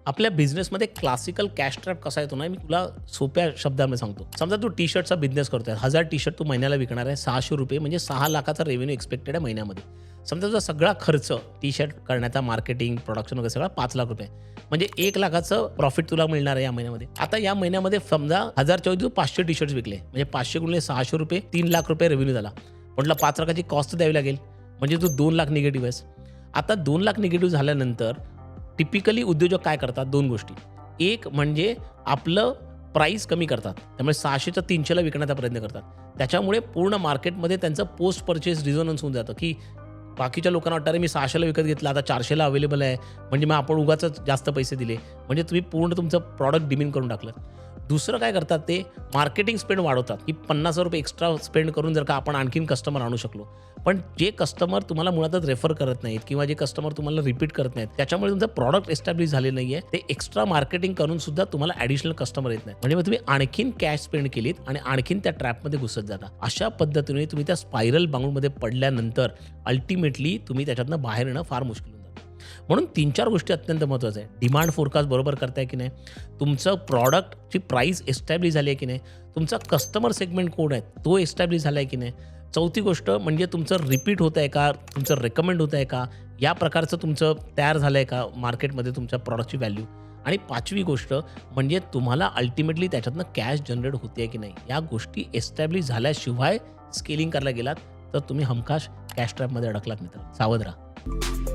आपल्या बिझनेसमध्ये classical cash trap कसा येतो ना, मी तुला सोप्या शब्दामध्ये सांगतो. समजा तू टी शर्टचा बिझनेस करतोय, 1000 टी शर्ट तू महिन्याला विकणार आहे, ₹600 म्हणजे 6 लाखाचा रेव्हेन्यू एक्सपेक्टेड आहे महिन्यामध्ये. समजा तुझा सगळा खर्च टी शर्ट करण्याचा, मार्केटिंग, प्रोडक्शन वगैरे सगळा ₹5,00,000 म्हणजे 1 लाखाचं प्रॉफिट तुला मिळणार आहे या महिन्यामध्ये. आता या महिन्यामध्ये समजा 1000च्या ऐवजी 500 टी शर्ट्स विकले, म्हणजे 500 गुणिले ₹600 ₹3,00,000 रेव्हेन्यू झाला. म्हटलं 5 लाखाची कॉस्ट द्यावी लागेल, म्हणजे तू 2 लाख निगेटिव्ह आहेस. आता 2 लाख निगेटिव्ह झाल्यानंतर टिपिकली उद्योजक काय करतात? 2 गोष्टी. एक म्हणजे आपलं प्राईस कमी करतात. त्यामुळे 600चं 300ला विकण्याचा प्रयत्न करतात. त्याच्यामुळे पूर्ण मार्केटमध्ये त्यांचं पोस्ट परचेस रिझोनन्स होऊन जातं, की बाकीच्या लोकांना वाटतं, अरे मी 600ला विकत घेतला, आता 400ला अवेलेबल आहे, म्हणजे मग आपण उगाचच जास्त पैसे दिले. म्हणजे तुम्ही पूर्ण तुमचं प्रॉडक्ट डिमीन करून टाकलं. दुसरं काय करतात ते मार्केटिंग स्पेंड वाढवतात, की ₹50,000 एक्स्ट्रा स्पेंड करून जर का आपण आणखीन कस्टमर आणू शकलो. पण जे कस्टमर तुम्हाला मुळातच रेफर करत नाहीत किंवा जे कस्टमर तुम्हाला रिपीट करत नाहीत, त्याच्यामुळे तुमचं प्रॉडक्ट एस्टॅब्लिश झाले नाही आहे, ते एक्स्ट्रा मार्केटिंग करून सुद्धा तुम्हाला ॲडिशनल कस्टमर येत नाही. म्हणजे मग तुम्ही आणखीन कॅश स्पेंड केलीत आणि आणखीन त्या ट्रॅपमध्ये घुसत जाता. अशा पद्धतीने तुम्ही त्या स्पायरल बाउंडमध्ये पडल्यानंतर अल्टिमेटली तुम्ही त्याच्यातनं बाहेर येणं फार मुश्किल होऊन जातं. म्हणून 3-4 गोष्टी अत्यंत महत्त्वाच्या आहेत. डिमांड फोरकास्ट बरोबर करताय की नाही, तुमचं प्रॉडक्टची प्राईस एस्टॅब्लिश झाली आहे की नाही, तुमचा कस्टमर सेगमेंट कोण आहे तो एस्टॅब्लिश झाला आहे की नाही. चौथी गोष्ट म्हणजे तुमचं रिपीट होत आहे का, तुमचं रेकमेंड होत आहे का, या प्रकारचं तुमचं तयार झालं आहे का मार्केटमध्ये तुमच्या प्रॉडक्टची व्हॅल्यू. आणि 5वी गोष्ट म्हणजे तुम्हाला अल्टिमेटली त्याच्यातनं कॅश जनरेट होते आहे की नाही. या गोष्टी एस्टॅब्लिश झाल्याशिवाय स्केलिंग करायला गेलात तर तुम्ही हमखास कॅश ट्रॅपमध्ये अडकलात मित्र. सावध राहा.